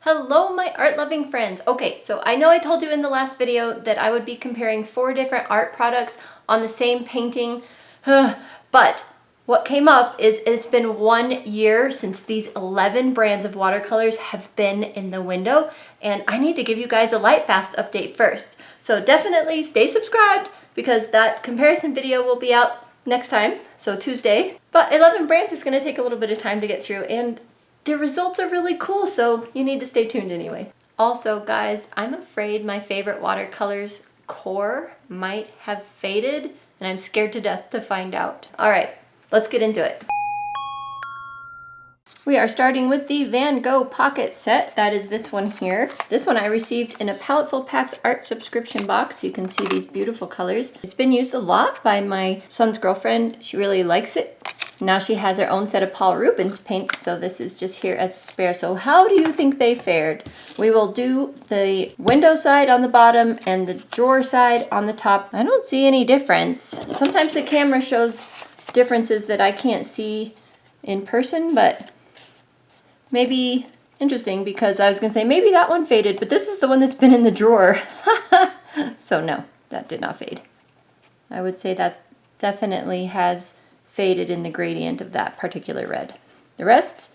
Hello my art-loving friends. Okay, so I know I told you in the last video that I would be comparing 4 different art products on the same painting, but what came up is it's been 1 year since these 11 brands of watercolors have been in the window, and I need to give you guys a Lightfast update first. So definitely stay subscribed because that comparison video will be out next time, so Tuesday. But 11 brands is going to take a little bit of time to get through, and the results are really cool, so you need to stay tuned anyway. Also, guys, I'm afraid my favorite watercolors core might have faded, and I'm scared to death to find out. All right, let's get into it. We are starting with the Van Gogh Pocket Set. That is this one here. This one I received in a Palettefull Packs art subscription box. You can see these beautiful colors. It's been used a lot by my son's girlfriend. She really likes it. Now she has her own set of Paul Rubens paints, so this is just here as a spare. So how do you think they fared? We will do the window side on the bottom and the drawer side on the top. I don't see any difference. Sometimes the camera shows differences that I can't see in person, but maybe interesting, because I was gonna say maybe that one faded, but this is the one that's been in the drawer. So no, that did not fade. I would say that definitely has faded in the gradient of that particular red. The rest,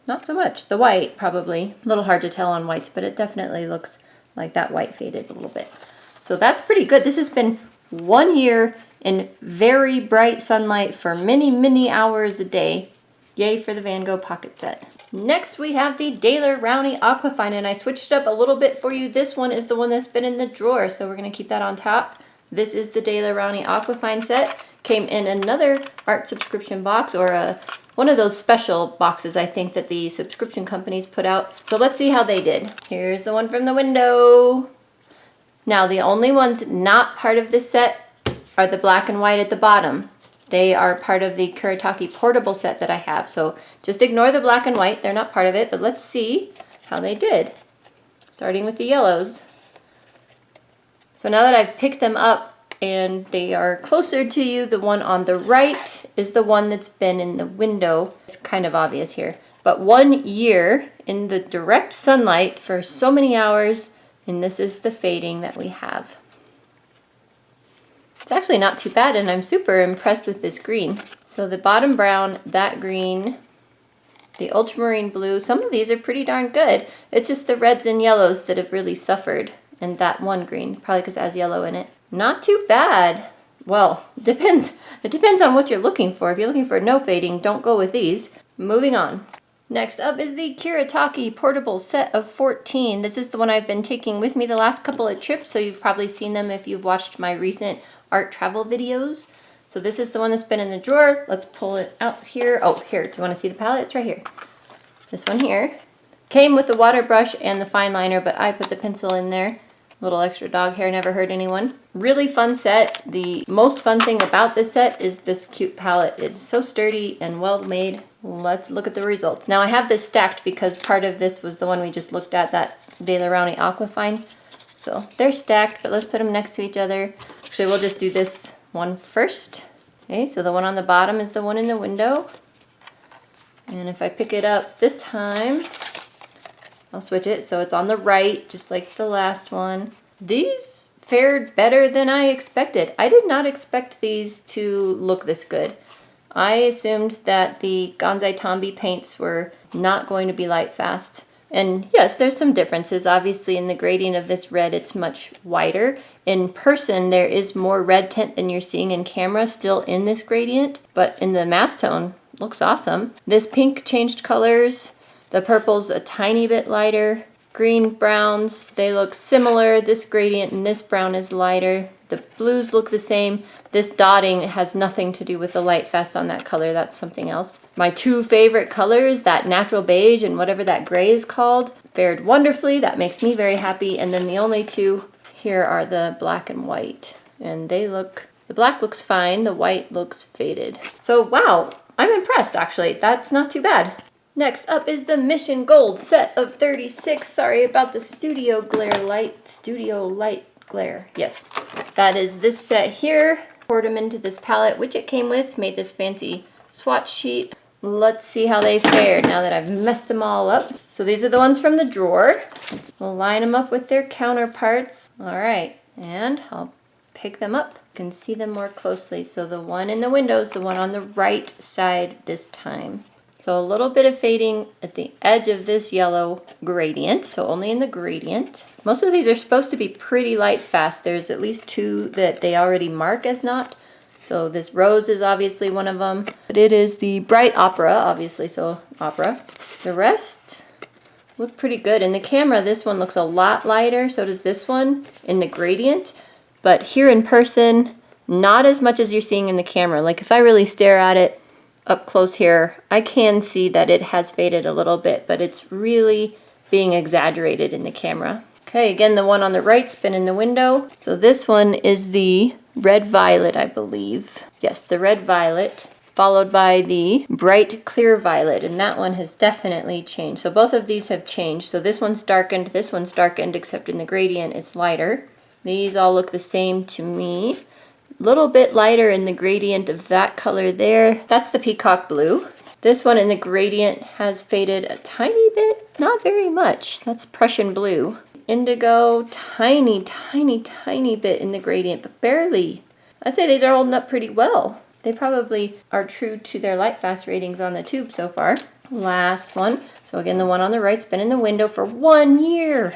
not so much. The white, probably. A little hard to tell on whites, but it definitely looks like that white faded a little bit. So that's pretty good. This has been 1 year in very bright sunlight for many, many hours a day. Yay for the Van Gogh Pocket Set. Next we have the Daler-Rowney Aquafine, and I switched it up a little bit for you. This one is the one that's been in the drawer, so we're gonna keep that on top. This is the Daler-Rowney Aquafine set. Came in another art subscription box, or one of those special boxes I think that the subscription companies put out. So let's see how they did. Here's the one from the window. Now the only ones not part of this set are the black and white at the bottom. They are part of the Kuretake portable set that I have. So just ignore the black and white, they're not part of it, but let's see how they did. Starting with the yellows. So now that I've picked them up and they are closer to you, the one on the right is the one that's been in the window. It's kind of obvious here. But 1 year in the direct sunlight for so many hours, and this is the fading that we have. It's actually not too bad, and I'm super impressed with this green. So the bottom brown, that green, the ultramarine blue, some of these are pretty darn good. It's just the reds and yellows that have really suffered. And that one green, probably because it has yellow in it. Not too bad. Well, depends. It depends on what you're looking for. If you're looking for no fading, don't go with these. Moving on. Next up is the Kuretake portable set of 14. This is the one I've been taking with me the last couple of trips, so you've probably seen them if you've watched my recent art travel videos. So this is the one that's been in the drawer. Let's pull it out here. Oh, here. Do you want to see the palette? It's right here. This one here. Came with the water brush and the fine liner, but I put the pencil in there. Little extra dog hair, never hurt anyone. Really fun set. The most fun thing about this set is this cute palette. It's so sturdy and well made. Let's look at the results. Now I have this stacked because part of this was the one we just looked at, that Daler-Rowney Aquafine. So they're stacked, but let's put them next to each other. Actually, we'll just do this one first. Okay, so the one on the bottom is the one in the window. And if I pick it up this time, I'll switch it so it's on the right, just like the last one. These fared better than I expected. I did not expect these to look this good. I assumed that the Gonzai Tombi paints were not going to be light fast. And yes, there's some differences. Obviously in the gradient of this red, it's much whiter. In person, there is more red tint than you're seeing in camera still in this gradient, but in the mass tone, looks awesome. This pink changed colors. The purple's a tiny bit lighter. Green, browns, they look similar. This gradient and this brown is lighter. The blues look the same. This dotting has nothing to do with the light fast on that color. That's something else. My 2 favorite colors, that natural beige and whatever that gray is called, fared wonderfully. That makes me very happy. And then the only 2 here are the black and white. And they look, the black looks fine. The white looks faded. So wow, I'm impressed actually. That's not too bad. Next up is the Mission Gold set of 36. Sorry about the studio light glare. Yes, that is this set here. Poured them into this palette, which it came with. Made this fancy swatch sheet. Let's see how they fared now that I've messed them all up. So these are the ones from the drawer. We'll line them up with their counterparts. All right, and I'll pick them up. You can see them more closely. So the one in the window is the one on the right side this time. So a little bit of fading at the edge of this yellow gradient, so only in the gradient. Most of these are supposed to be pretty light fast. There's at least 2 that they already mark as not. So this rose is obviously one of them, but it is the bright opera, obviously, so opera. The rest look pretty good. In the camera, this one looks a lot lighter, so does this one in the gradient. But here in person, not as much as you're seeing in the camera. Like if I really stare at it up close here, I can see that it has faded a little bit, but it's really being exaggerated in the camera. Okay, again, the one on the right's been in the window. So this one is the red violet, I believe. Yes, the red violet, followed by the bright clear violet, and that one has definitely changed. So both of these have changed. So this one's darkened, except in the gradient it's lighter. These all look the same to me. A little bit lighter in the gradient of that color there. That's the peacock blue. This one in the gradient has faded a tiny bit, not very much. That's Prussian blue. Indigo, tiny bit in the gradient, but barely. I'd say these are holding up pretty well. They probably are true to their light fast ratings on the tube so far. Last one. So again, the one on the right's been in the window for 1 year.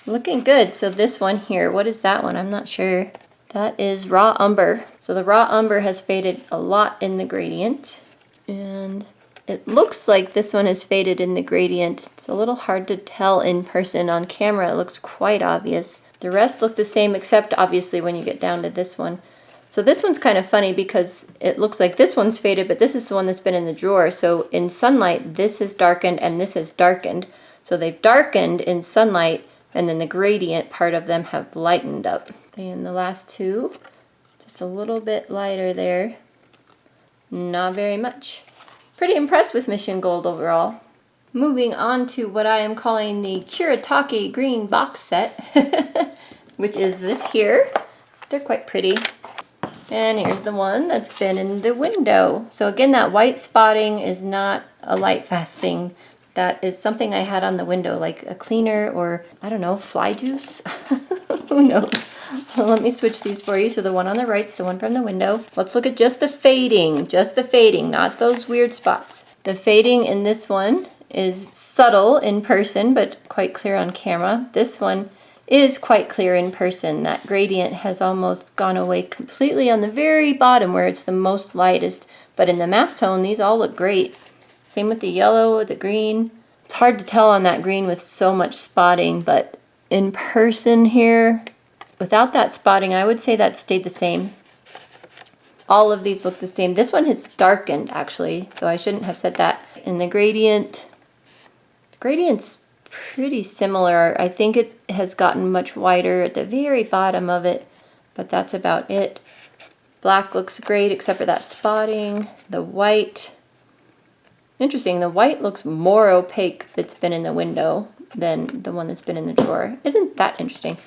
Looking good. So this one here, what is that one? I'm not sure. That is raw umber. So the raw umber has faded a lot in the gradient. And it looks like this one is faded in the gradient. It's a little hard to tell in person. On camera, it looks quite obvious. The rest look the same, except obviously when you get down to this one. So this one's kind of funny because it looks like this one's faded, but this is the one that's been in the drawer. So in sunlight, this is darkened and this is darkened. So they've darkened in sunlight, and then the gradient part of them have lightened up. And the last 2, just a little bit lighter there. Not very much. Pretty impressed with Mission Gold overall. Moving on to what I am calling the Kuretake green box set, which is this here. They're quite pretty. And here's the one that's been in the window. So again, that white spotting is not a light fast thing. That is something I had on the window, like a cleaner or, I don't know, fly juice? Who knows? Well, let me switch these for you. So the one on the right's the one from the window. Let's look at just the fading, not those weird spots. The fading in this one is subtle in person, but quite clear on camera. This one is quite clear in person. That gradient has almost gone away completely on the very bottom where it's the most lightest. But in the mass tone, these all look great. Same with the yellow, the green. It's hard to tell on that green with so much spotting, but in person here, without that spotting, I would say that stayed the same. All of these look the same. This one has darkened, actually, so I shouldn't have said that. In the gradient's pretty similar. I think it has gotten much whiter at the very bottom of it, but that's about it. Black looks great, except for that spotting. The white, interesting, the white looks more opaque that's been in the window than the one that's been in the drawer. Isn't that interesting?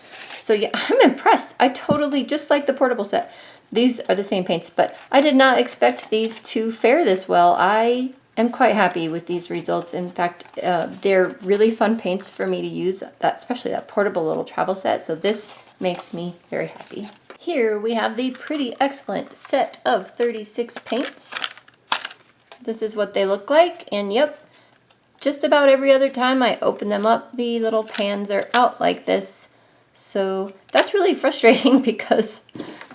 So yeah, I'm impressed. I totally, just like the portable set, these are the same paints, but I did not expect these to fare this well. I am quite happy with these results. In fact, they're really fun paints for me to use, especially that portable little travel set, so this makes me very happy. Here we have the pretty excellent set of 36 paints. This is what they look like, and yep, just about every other time I open them up, the little pans are out like this. So that's really frustrating because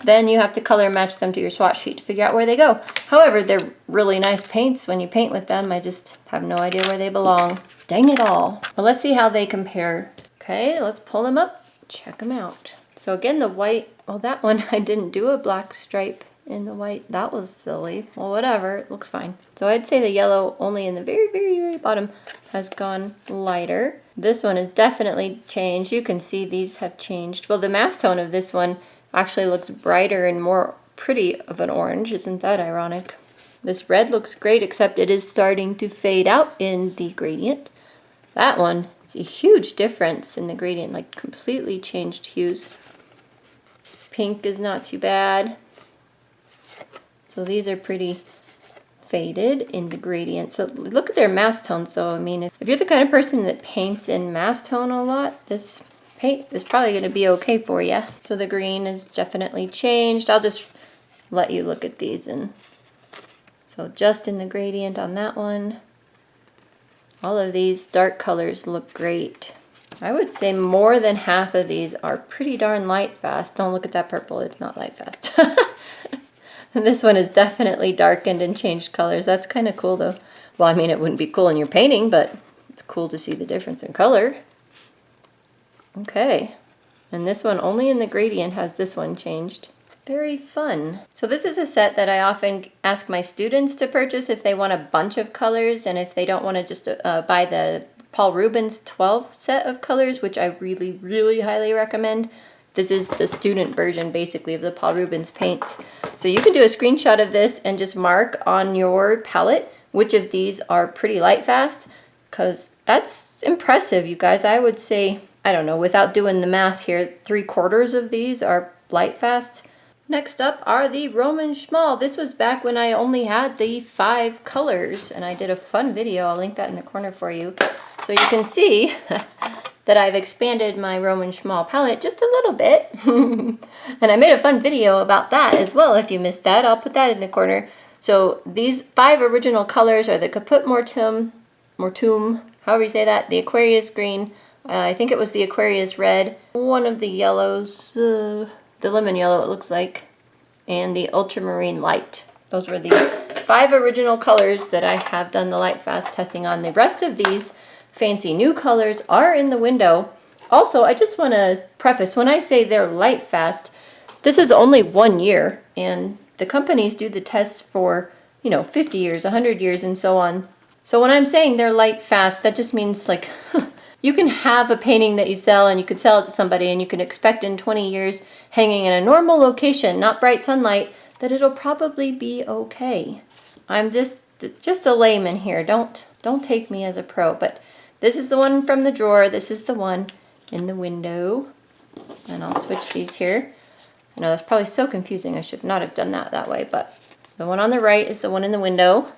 then you have to color match them to your swatch sheet to figure out where they go. However, they're really nice paints when you paint with them. I just have no idea where they belong. Dang it all. Well, let's see how they compare. Okay, let's pull them up, check them out. So again, the white, well, that one I didn't do a black stripe in the white. That was silly. Well, whatever, it looks fine. So I'd say the yellow only in the very bottom has gone lighter. This one has definitely changed. You can see these have changed. Well, the mass tone of this one actually looks brighter and more pretty of an orange. Isn't that ironic? This red looks great, except it is starting to fade out in the gradient. That one, it's a huge difference in the gradient, like completely changed hues. Pink is not too bad. So these are pretty faded in the gradient. So look at their mass tones though. I mean, if you're the kind of person that paints in mass tone a lot, this paint is probably going to be okay for you. So the green is definitely changed. I'll just let you look at these. And so just in the gradient on that one. All of these dark colors look great. I would say more than half of these are pretty darn light fast. Don't look at that purple, it's not light fast. And this one is definitely darkened and changed colors. That's kind of cool though. Well, I mean, it wouldn't be cool in your painting, but it's cool to see the difference in color. Okay, and this one only in the gradient has this one changed. Very fun. So this is a set that I often ask my students to purchase if they want a bunch of colors and if they don't want to just buy the Paul Rubens 12 set of colors, which I really, really highly recommend. This is the student version basically of the Paul Rubens paints. So you can do a screenshot of this and just mark on your palette which of these are pretty light fast, because that's impressive, you guys. I would say, I don't know, without doing the math here, 3/4 of these are light fast. Next up are the Roman Szmal. This was back when I only had the 5 colors, and I did a fun video. I'll link that in the corner for you. So you can see that I've expanded my Roman Szmal palette just a little bit. And I made a fun video about that as well. If you missed that, I'll put that in the corner. So these 5 original colors are the Caput Mortuum, however you say that, the Aquarius Green, I think it was the Aquarius Red, one of the yellows, the lemon yellow it looks like, and the ultramarine light. Those were the 5 original colors that I have done the light fast testing on. The rest of these fancy new colors are in the window. Also, I just want to preface, when I say they're light fast, this is only 1 year, and the companies do the tests for, 50 years, 100 years, and so on. So when I'm saying they're light fast, that just means like you can have a painting that you sell and you could sell it to somebody and you can expect in 20 years hanging in a normal location, not bright sunlight, that it'll probably be okay. I'm just a layman here. Don't take me as a pro, but this is the one from the drawer. This is the one in the window. And I'll switch these here. I know that's probably so confusing. I should not have done that way, but the one on the right is the one in the window.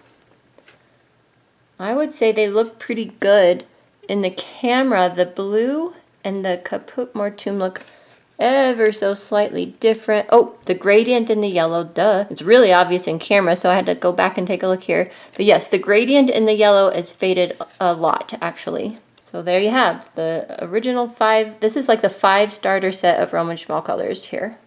I would say they look pretty good. In the camera, the blue and the Caput Mortuum look ever so slightly different. Oh, the gradient in the yellow, duh. It's really obvious in camera, so I had to go back and take a look here. But yes, the gradient in the yellow is faded a lot, actually. So there you have the original 5. This is like the 5 starter set of Roman Szmal colors here.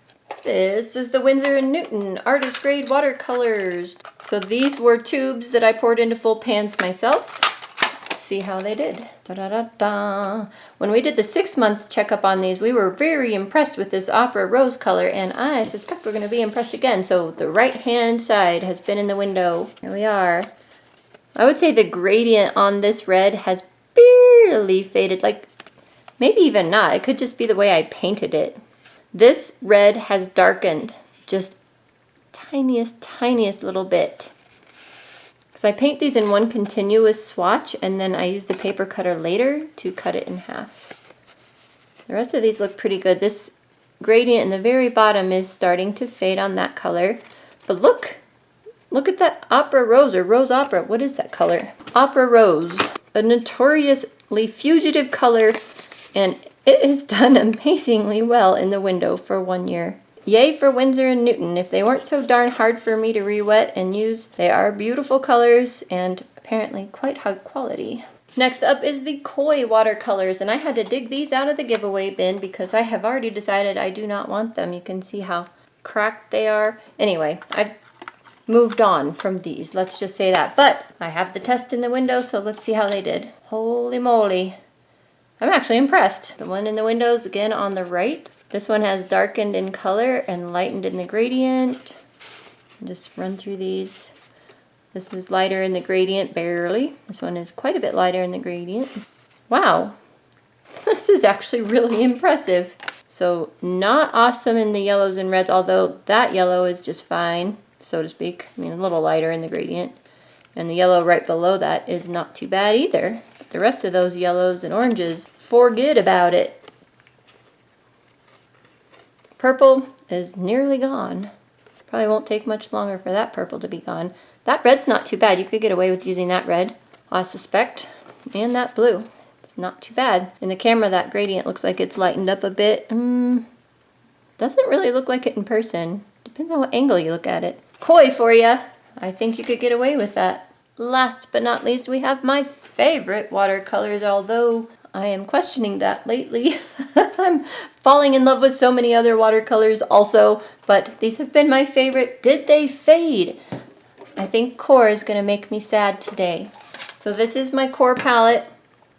This is the Winsor Newton artist grade watercolors. So these were tubes that I poured into full pans myself. Let's see how they did. Da-da-da-da. When we did the 6-month checkup on these, we were very impressed with this opera rose color, and I suspect we're going to be impressed again. So the right hand side has been in the window. Here we are. I would say the gradient on this red has barely faded, like maybe even not. It could just be the way I painted it. This red has darkened just tiniest little bit. Because I paint these in one continuous swatch and then I use the paper cutter later to cut it in half. The rest of these look pretty good. This gradient in the very bottom is starting to fade on that color. But look at that opera rose or rose opera. What is that color? Opera rose, a notoriously fugitive color, and it is done amazingly well in the window for 1 year. Yay for Winsor and Newton. If they weren't so darn hard for me to re-wet and use, they are beautiful colors and apparently quite high quality. Next up is the Koi watercolors, and I had to dig these out of the giveaway bin because I have already decided I do not want them. You can see how cracked they are. Anyway, I've moved on from these, let's just say that. But I have the test in the window, so let's see how they did. Holy moly. I'm actually impressed. The one in the windows, again on the right. This one has darkened in color and lightened in the gradient. Just run through these. This is lighter in the gradient, barely. This one is quite a bit lighter in the gradient. Wow, this is actually really impressive. So not awesome in the yellows and reds, although that yellow is just fine, so to speak. I mean, a little lighter in the gradient. And the yellow right below that is not too bad either. The rest of those yellows and oranges, forget about it. Purple is nearly gone. Probably won't take much longer for that purple to be gone. That red's not too bad. You could get away with using that red, I suspect. And that blue. It's not too bad. In the camera, that gradient looks like it's lightened up a bit. Doesn't really look like it in person. Depends on what angle you look at it. Koi for you. I think you could get away with that. Last but not least, we have my favorite watercolors, although I am questioning that lately. I'm falling in love with so many other watercolors also, but these have been my favorite. Did they fade? I think core is going to make me sad today. So this is my core palette.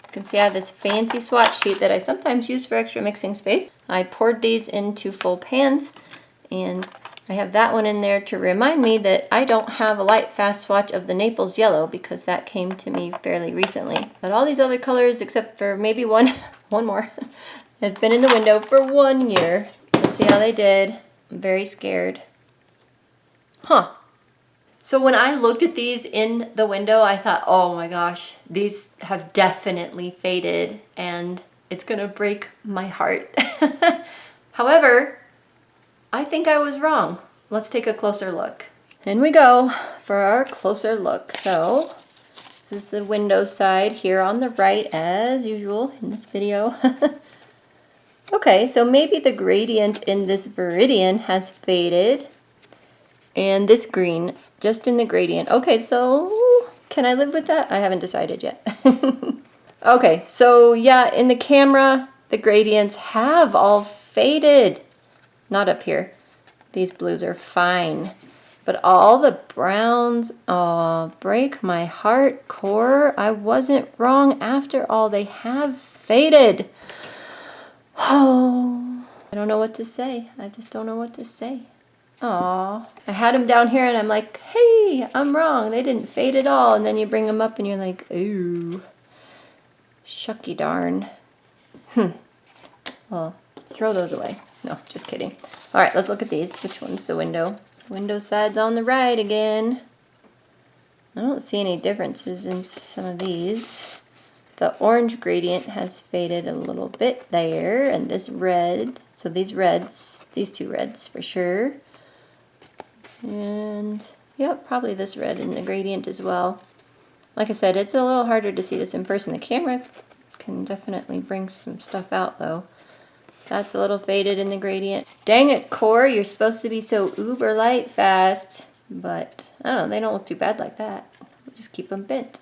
You can see I have this fancy swatch sheet that I sometimes use for extra mixing space. I poured these into full pans, and I have that one in there to remind me that I don't have a light fast swatch of the Naples yellow because that came to me fairly recently. But all these other colors, except for maybe one more, have been in the window for 1 year. Let's see how they did. I'm very scared. Huh. So when I looked at these in the window, I thought, oh my gosh, these have definitely faded and it's gonna break my heart. However, I think I was wrong. Let's take a closer look. In we go for our closer look. So this is the window side here on the right as usual in this video. Okay, so maybe the gradient in this Viridian has faded and this green just in the gradient. Okay, so can I live with that? I haven't decided yet. Okay, so yeah, in the camera, the gradients have all faded. Not up here. These blues are fine. But all the browns, oh, break my heart. Core, I wasn't wrong after all. They have faded. Oh, I don't know what to say. I just don't know what to say. Aw, I had them down here and I'm like, hey, I'm wrong. They didn't fade at all. And then you bring them up and you're like, ooh, shucky darn. Well, throw those away. No, just kidding. All right, let's look at these. Which one's the window? Window side's on the right again. I don't see any differences in some of these. The orange gradient has faded a little bit there, and this red. So these reds, these two reds for sure. And yep, probably this red in the gradient as well. Like I said, it's a little harder to see this in person. The camera can definitely bring some stuff out though. That's a little faded in the gradient. Dang it, Core, you're supposed to be so uber light fast. But, I don't know, they don't look too bad like that. We'll just keep them bent.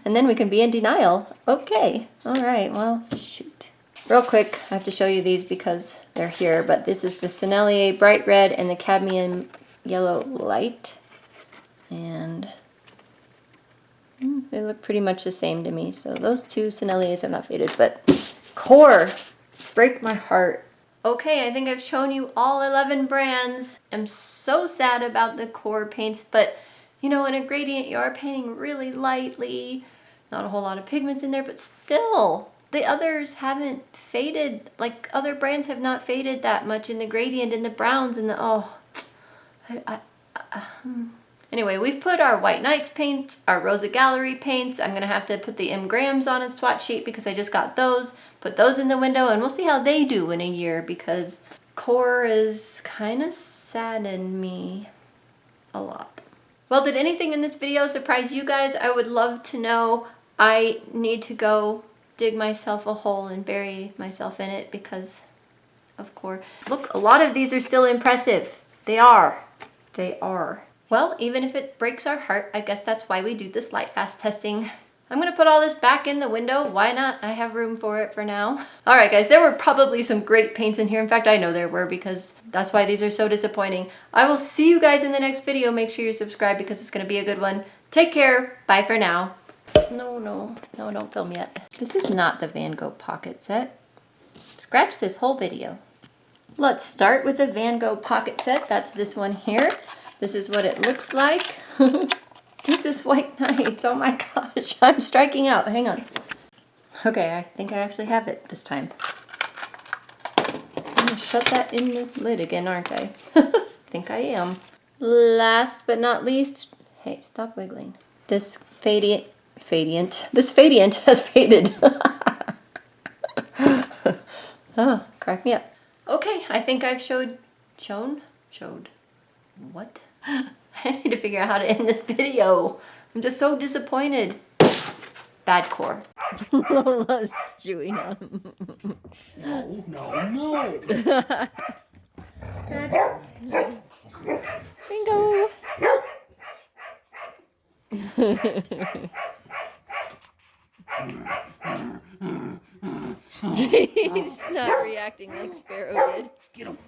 And then we can be in denial. Okay, all right, well, shoot. Real quick, I have to show you these because they're here, but this is the Sennelier Bright Red and the Cadmium Yellow Light. And they look pretty much the same to me. So those two Senneliers have not faded, but Core, break my heart. Okay, I think I've shown you all 11 brands. I'm so sad about the Core paints, but you know, in a gradient, you are painting really lightly. Not a whole lot of pigments in there, but still, the others haven't faded. Like, other brands have not faded that much in the gradient, in the browns, and the, oh. Anyway, we've put our White Nights paints, our Rosa Gallery paints. I'm going to have to put the M. Grahams on a swatch sheet because I just got those. Put those in the window, and we'll see how they do in a year because Core is kind of saddened me a lot. Well, did anything in this video surprise you guys? I would love to know. I need to go dig myself a hole and bury myself in it because of Core. Look, a lot of these are still impressive. They are. They are. Well, even if it breaks our heart, I guess that's why we do this light fast testing. I'm gonna put all this back in the window. Why not? I have room for it for now. All right, guys, there were probably some great paints in here. In fact, I know there were because that's why these are so disappointing. I will see you guys in the next video. Make sure you're subscribed because it's gonna be a good one. Take care. Bye for now. No, don't film yet. This is not the Van Gogh pocket set. Scratch this whole video. Let's start with the Van Gogh pocket set. That's this one here. This is what it looks like. This is White Nights. Oh my gosh, I'm striking out. Hang on. Okay, I think I actually have it this time. I'm gonna shut that in the lid again, aren't I? Think I am. Last but not least, hey, stop wiggling. This fadient has faded. Oh, crack me up. Okay, I think I've showed what? I need to figure out how to end this video. I'm just so disappointed. Bad core. Lola's chewing on him. No. Bingo. He's not reacting like Sparrow did. Get him.